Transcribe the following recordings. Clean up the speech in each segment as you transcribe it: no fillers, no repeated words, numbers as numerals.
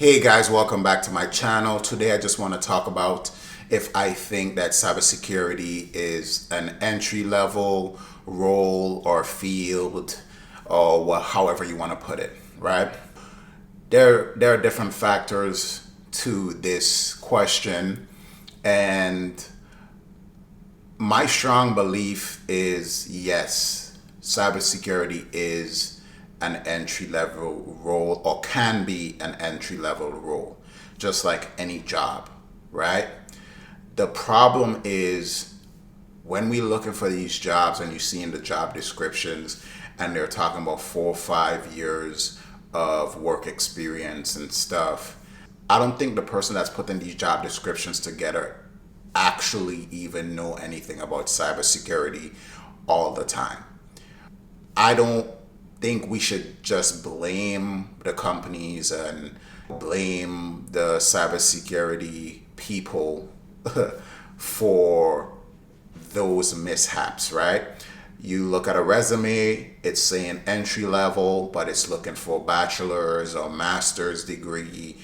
Hey guys, welcome back to my channel. Today I just want to talk about if I think that cybersecurity is an entry level role or field or however you want to put it, right? There are different factors to this question, and my strong belief is yes, cybersecurity is an entry level role or can be an entry level role, just like any job, right? The problem is when we're looking for these jobs and you see in the job descriptions and they're talking about 4 or 5 years of work experience and stuff. I don't think the person that's putting these job descriptions together actually even know anything about cybersecurity all the time. I don't think we should just blame the companies and blame the cybersecurity people for those mishaps, right? You look at a resume, it's saying entry level, but it's looking for bachelor's or master's degree,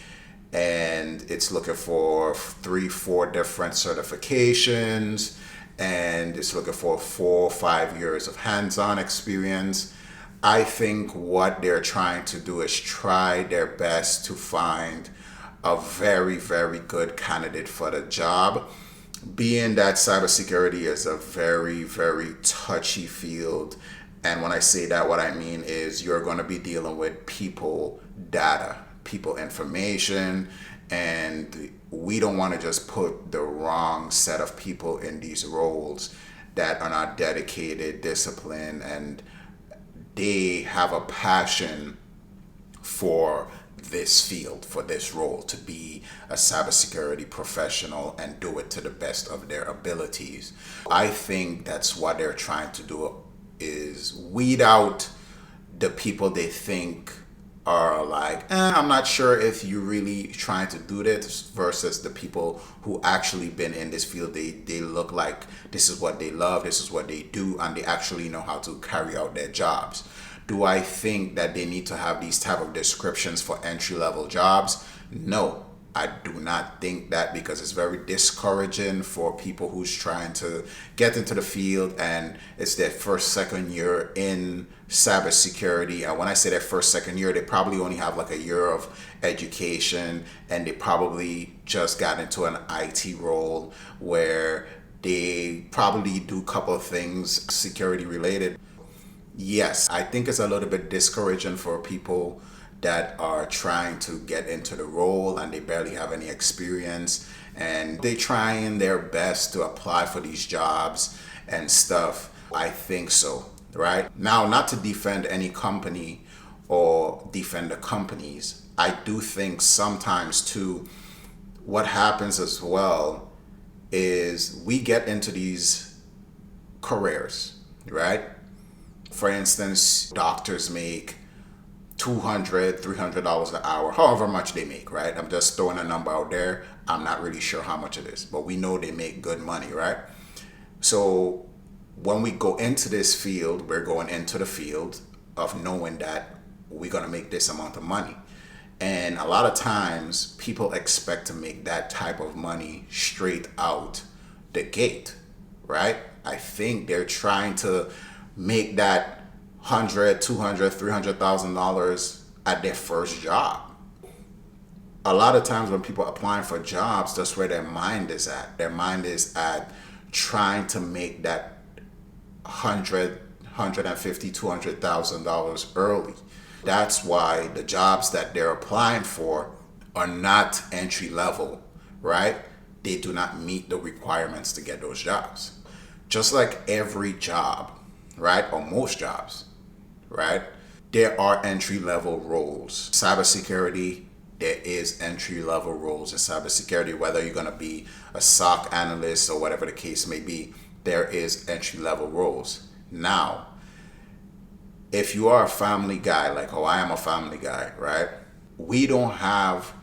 and it's looking for 3, 4 different certifications, and it's looking for 4 or 5 years of hands-on experience. I think what they're trying to do is try their best to find a very, very good candidate for the job, being that cybersecurity is a very, very touchy field. And when I say that, what I mean is you're going to be dealing with people data, people information, and we don't want to just put the wrong set of people in these roles that are not dedicated, disciplined, and they have a passion for this field, for this role, to be a cybersecurity professional and do it to the best of their abilities. I think that's what they're trying to do, is weed out the people they think are like, I'm not sure if you're really trying to do this, versus the people who actually been in this field. They look like this is what they love, this is what they do, and they actually know how to carry out their jobs. Do I think that they need to have these type of descriptions for entry level jobs? No, I do not think that, because it's very discouraging for people who's trying to get into the field and it's their first, second year in cybersecurity. And when I say their first, second year, they probably only have like a year of education, and they probably just got into an IT role where they probably do a couple of things security related. Yes, I think it's a little bit discouraging for people that are trying to get into the role and they barely have any experience, and they trying their best to apply for these jobs and stuff. I think so, right? Now, not to defend any company or defend the companies, I do think sometimes too, what happens as well is we get into these careers, right? For instance, doctors make $200, $300 an hour, however much they make, right? I'm just throwing a number out there. I'm not really sure how much it is, but we know they make good money, right? So when we go into this field, we're going into the field of knowing that we're going to make this amount of money. And a lot of times people expect to make that type of money straight out the gate, right? I think they're trying to make that $100, $200, $300,000 at their first job. A lot of times when people are applying for jobs, that's where their mind is at. Their mind is at trying to make that $100, $150, $200,000 early. That's why the jobs that they're applying for are not entry level, right? They do not meet the requirements to get those jobs. Just like every job, right? Or most jobs, right? There are entry level roles. Cybersecurity, there is entry level roles in cybersecurity, whether you're going to be a SOC analyst or whatever the case may be, there is entry level roles. Now, if you are a family guy, like how I am a family guy, right? We don't have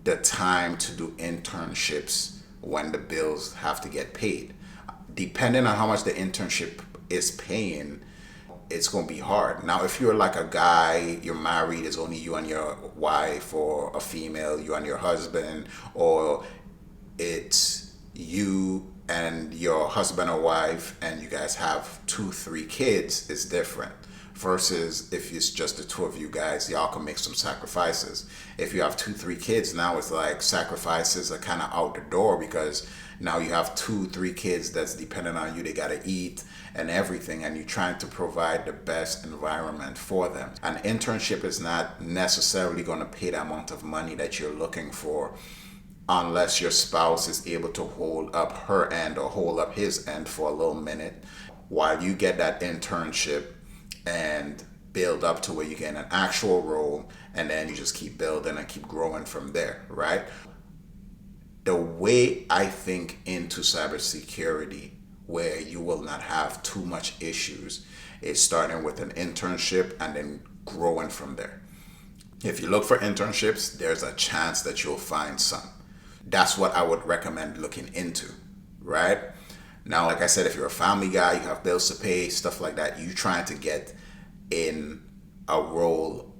the time to do internships when the bills have to get paid. Depending on how much the internship is paying, it's going to be hard. Now, if you're like a guy, you're married, it's only you and your wife, or a female, you and your husband, or it's you and your husband or wife and you guys have 2 3 kids, is different versus if it's just the two of you guys, y'all can make some sacrifices. If you have 2 3 kids, now it's like sacrifices are kind of out the door, because now you have 2 3 kids that's dependent on you. They got to eat and everything, and you're trying to provide the best environment for them. An internship is not necessarily going to pay the amount of money that you're looking for, unless your spouse is able to hold up her end or hold up his end for a little minute while you get that internship and build up to where you get an actual role, and then you just keep building and keep growing from there, right? The way I think into cybersecurity, where you will not have too much issues, is starting with an internship and then growing from there. If you look for internships, there's a chance that you'll find some. That's what I would recommend looking into, right? Now, like I said, if you're a family guy, you have bills to pay, stuff like that, you trying to get in a role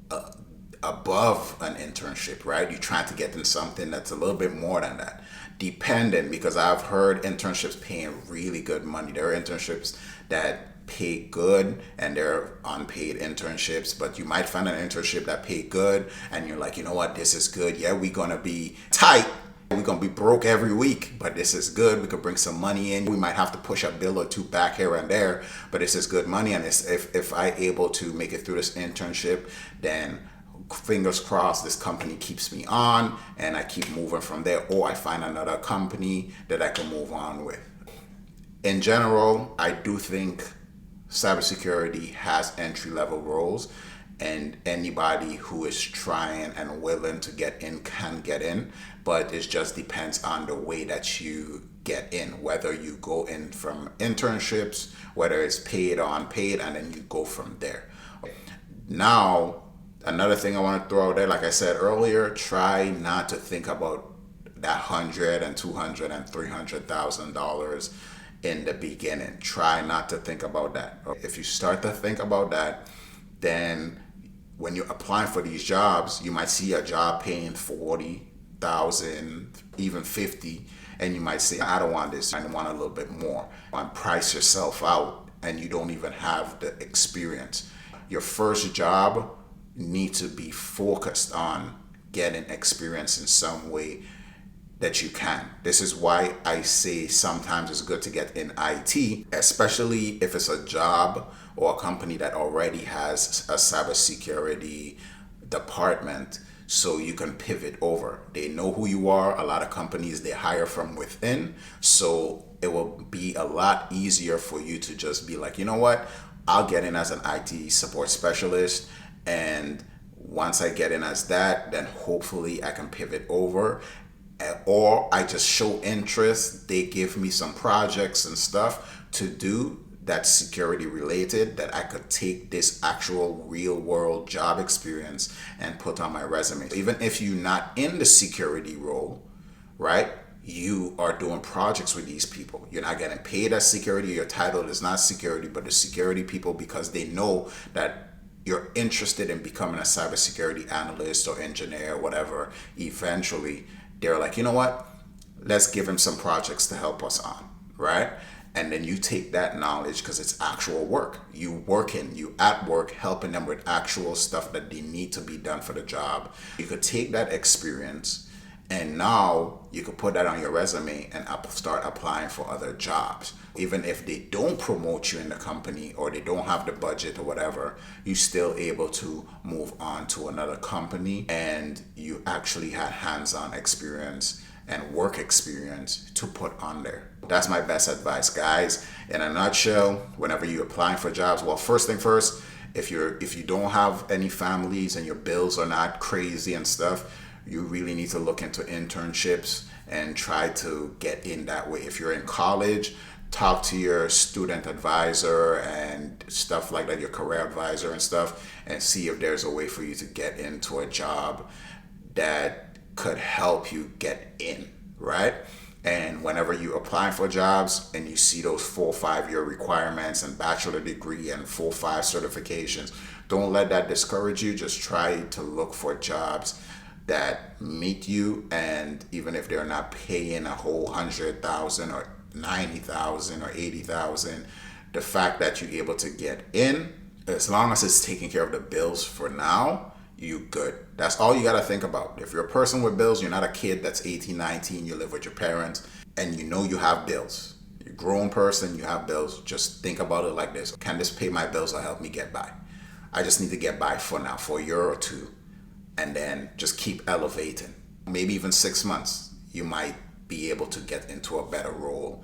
above an internship, right? You're trying to get in something that's a little bit more than that. Dependent, because I've heard internships paying really good money. There are internships that pay good and they're unpaid internships, but you might find an internship that pay good and you're like, you know what, this is good. Yeah, we're gonna be tight. We're gonna be broke every week, but this is good. We could bring some money in. We might have to push a bill or two back here and there, but this is good money. And it's, if I able to make it through this internship, then fingers crossed this company keeps me on and I keep moving from there, or I find another company that I can move on with. In general, I do think cybersecurity has entry-level roles, and anybody who is trying and willing to get in can get in, but it just depends on the way that you get in, whether you go in from internships, whether it's paid or unpaid, and then you go from there. Now, another thing I want to throw out there, like I said earlier, try not to think about that $100 and $200 and $300,000 in the beginning. Try not to think about that. If you start to think about that, then when you're applying for these jobs, you might see a job paying 40,000, even 50, and you might say, I don't want this, I want a little bit more. And price yourself out, and you don't even have the experience. Your first job need to be focused on getting experience in some way that you can. This is why I say sometimes it's good to get in IT, especially if it's a job or a company that already has a cybersecurity department, so you can pivot over. They know who you are. A lot of companies, they hire from within, so it will be a lot easier for you to just be like, you know what, I'll get in as an IT support specialist, and once I get in as that, then hopefully I can pivot over, or I just show interest. They give me some projects and stuff to do that's security related, that I could take this actual real world job experience and put on my resume. Even if you're not in the security role, right, you are doing projects with these people. You're not getting paid as security. Your title is not security, but the security people, because they know that you're interested in becoming a cybersecurity analyst or engineer or whatever, eventually they're like, you know what, let's give him some projects to help us on, right? And then you take that knowledge, because it's actual work. You at work helping them with actual stuff that they need to be done for the job. You could take that experience, and now you could put that on your resume and start applying for other jobs. Even if they don't promote you in the company or they don't have the budget or whatever, you're still able to move on to another company, and you actually had hands-on experience and work experience to put on there. That's my best advice, guys. In a nutshell, whenever you're applying for jobs, well, first thing first, if you don't have any families and your bills are not crazy and stuff, you really need to look into internships and try to get in that way. If you're in college, talk to your student advisor and stuff like that, your career advisor and stuff, and see if there's a way for you to get into a job that could help you get in, right? And whenever you apply for jobs and you see those 4 or 5 year requirements and bachelor degree and 4 or 5 certifications, don't let that discourage you. Just try to look for jobs that meet you. And even if they're not paying a whole 100,000 or 90,000 or 80,000, the fact that you're able to get in, as long as it's taking care of the bills for now, you good. That's all you got to think about. If you're a person with bills, you're not a kid that's 18, 19, you live with your parents, and you know you have bills. You're a grown person, you have bills. Just think about it like this. Can this pay my bills or help me get by? I just need to get by for now, for a year or two, and then just keep elevating. Maybe even 6 months, you might be able to get into a better role,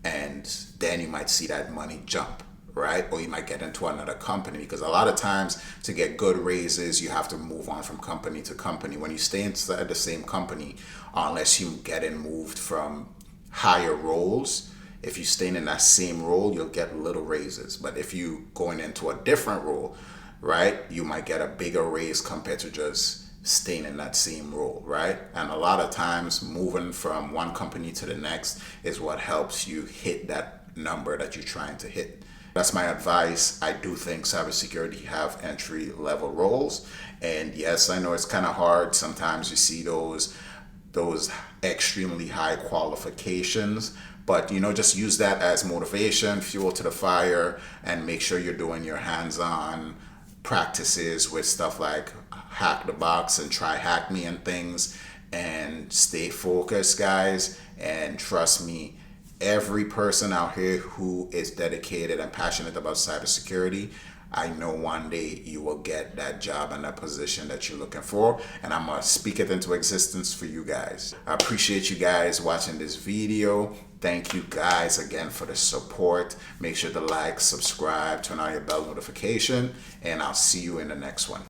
and then you might see that money jump, right? Or you might get into another company, because a lot of times to get good raises, you have to move on from company to company. When you stay inside the same company, unless you get in moved from higher roles, if you stay in that same role, you'll get little raises. But if you going into a different role, right, you might get a bigger raise compared to just staying in that same role, right? And a lot of times moving from one company to the next is what helps you hit that number that you're trying to hit. That's my advice. I do think cybersecurity have entry level roles. And yes, I know it's kind of hard. Sometimes you see those extremely high qualifications, but just use that as motivation, fuel to the fire, and make sure you're doing your hands-on practices with stuff like hack the box and try hack me and things, and stay focused, guys. And trust me, every person out here who is dedicated and passionate about cybersecurity, I know one day you will get that job and that position that you're looking for, and I'm gonna speak it into existence for you guys. I appreciate you guys watching this video. Thank you guys again for the support. Make sure to like, subscribe, turn on your bell notification, and I'll see you in the next one.